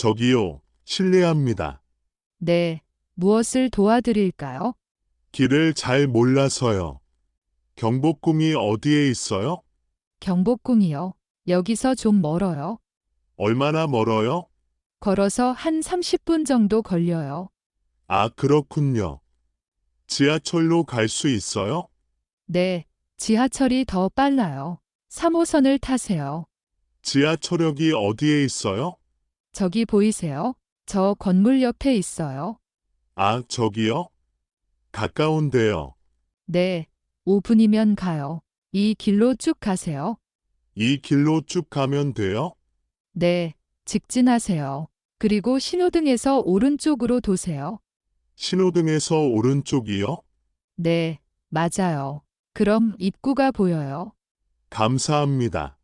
저기요, 실례합니다. 네, 무엇을 도와드릴까요? 길을 잘 몰라서요. 경복궁이 어디에 있어요? 경복궁이요. 여기서 좀 멀어요. 얼마나 멀어요? 걸어서 한 30분 정도 걸려요. 아, 그렇군요. 지하철로 갈 수 있어요? 네, 지하철이 더 빨라요. 3호선을 타세요. 지하철역이 어디에 있어요? 저기 보이세요? 저 건물 옆에 있어요. 아, 저기요? 가까운데요. 네, 5분이면 가요. 이 길로 쭉 가세요. 이 길로 쭉 가면 돼요? 네, 직진하세요. 그리고 신호등에서 오른쪽으로 도세요. 신호등에서 오른쪽이요? 네, 맞아요. 그럼 입구가 보여요. 감사합니다.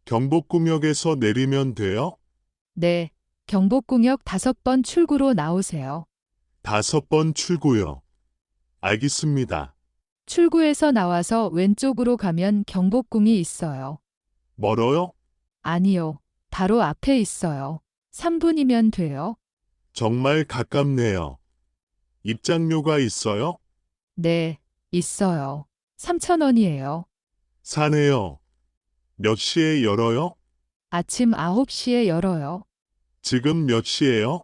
경복궁역에서 내리면 돼요? 네, 경복궁역 5번 출구로 나오세요. 5번 출구요. 알겠습니다. 출구에서 나와서 왼쪽으로 가면 경복궁이 있어요. 멀어요? 아니요, 바로 앞에 있어요. 3분이면 돼요. 정말 가깝네요. 입장료가 있어요? 네, 있어요. 3,000원이에요. 사네요. 몇 시에 열어요? 아침 9시에 열어요. 지금 몇 시예요?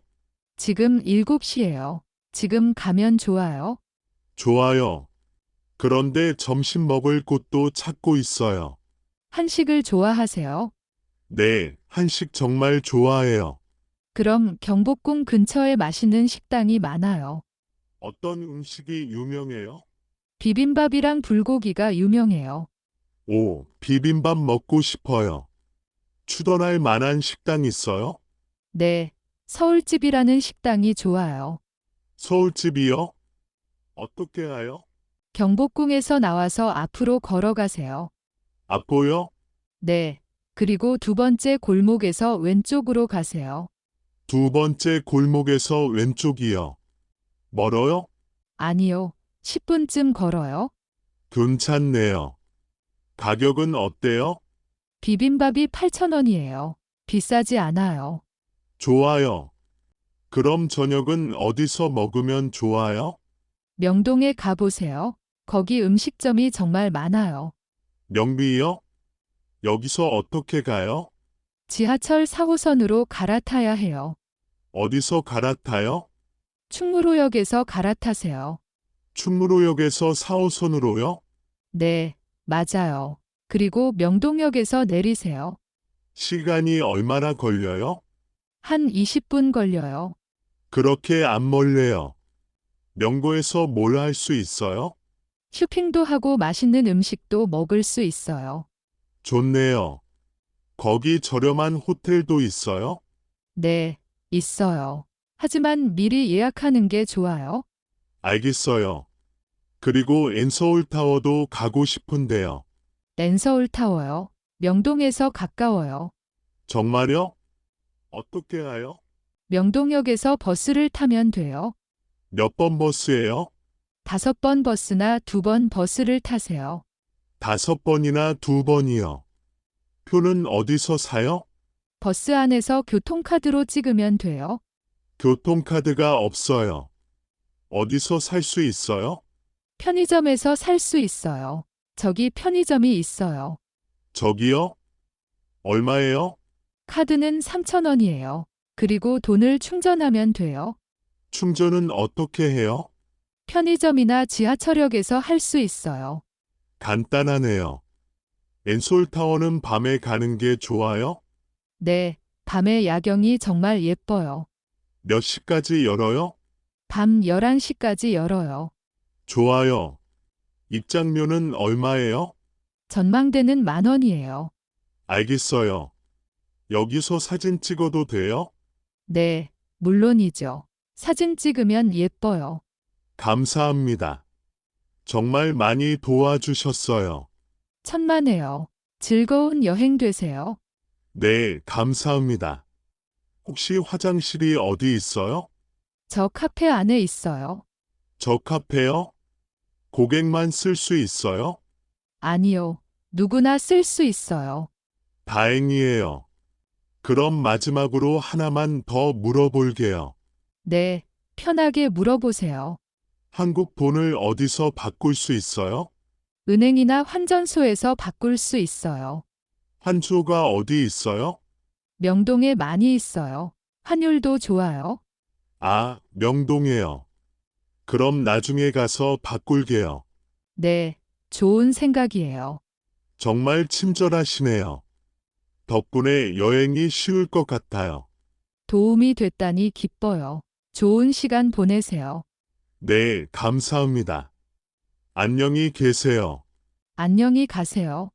지금 7시예요. 지금 가면 좋아요. 좋아요. 그런데 점심 먹을 곳도 찾고 있어요. 한식을 좋아하세요? 네, 한식 정말 좋아해요. 그럼 경복궁 근처에 맛있는 식당이 많아요. 어떤 음식이 유명해요? 비빔밥이랑 불고기가 유명해요. 오, 비빔밥 먹고 싶어요. 추천할 만한 식당 있어요? 네, 서울집이라는 식당이 좋아요. 서울집이요? 어떻게 가요? 경복궁에서 나와서 앞으로 걸어가세요. 앞보요? 네, 그리고 두 번째 골목에서 왼쪽으로 가세요. 두 번째 골목에서 왼쪽이요. 멀어요? 아니요, 10분쯤 걸어요. 괜찮네요. 가격은 어때요? 비빔밥이 8,000원이에요. 비싸지 않아요. 좋아요. 그럼 저녁은 어디서 먹으면 좋아요? 명동에 가보세요. 거기 음식점이 정말 많아요. 명비요? 여기서 어떻게 가요? 지하철 4호선으로 갈아타야 해요. 어디서 갈아타요? 충무로역에서 갈아타세요. 충무로역에서 4호선으로요? 네, 맞아요. 그리고 명동역에서 내리세요. 시간이 얼마나 걸려요? 한 20분 걸려요. 그렇게 안 멀래요. 명고에서 뭘 할 수 있어요? 쇼핑도 하고 맛있는 음식도 먹을 수 있어요. 좋네요. 거기 저렴한 호텔도 있어요? 네, 있어요. 하지만 미리 예약하는 게 좋아요. 알겠어요. 그리고 엔서울타워도 가고 싶은데요. 랜서울타워요. 명동에서 가까워요. 정말요? 어떻게 가요? 명동역에서 버스를 타면 돼요. 몇 번 버스예요? 5번 버스나 2번 버스를 타세요. 5번이나 2번이요. 표는 어디서 사요? 버스 안에서 교통카드로 찍으면 돼요. 교통카드가 없어요. 어디서 살 수 있어요? 편의점에서 살 수 있어요. 저기 편의점이 있어요. 저기요? 얼마예요? 카드는 3,000원이에요. 그리고 돈을 충전하면 돼요. 충전은 어떻게 해요? 편의점이나 지하철역에서 할 수 있어요. 간단하네요. 엔솔타워는 밤에 가는 게 좋아요? 네, 밤의 야경이 정말 예뻐요. 몇 시까지 열어요? 밤 11시까지 열어요. 좋아요. 입장료는 얼마예요? 전망대는 10,000원이에요. 알겠어요. 여기서 사진 찍어도 돼요? 네, 물론이죠. 사진 찍으면 예뻐요. 감사합니다. 정말 많이 도와주셨어요. 천만에요. 즐거운 여행 되세요. 네, 감사합니다. 혹시 화장실이 어디 있어요? 저 카페 안에 있어요. 저 카페요? 고객만 쓸 수 있어요? 아니요. 누구나 쓸 수 있어요. 다행이에요. 그럼 마지막으로 하나만 더 물어볼게요. 네, 편하게 물어보세요. 한국 돈을 어디서 바꿀 수 있어요? 은행이나 환전소에서 바꿀 수 있어요. 환조가 어디 있어요? 명동에 많이 있어요. 환율도 좋아요. 아, 명동에요. 그럼 나중에 가서 바꿀게요. 네, 좋은 생각이에요. 정말 친절하시네요. 덕분에 여행이 쉬울 것 같아요. 도움이 됐다니 기뻐요. 좋은 시간 보내세요. 네, 감사합니다. 안녕히 계세요. 안녕히 가세요.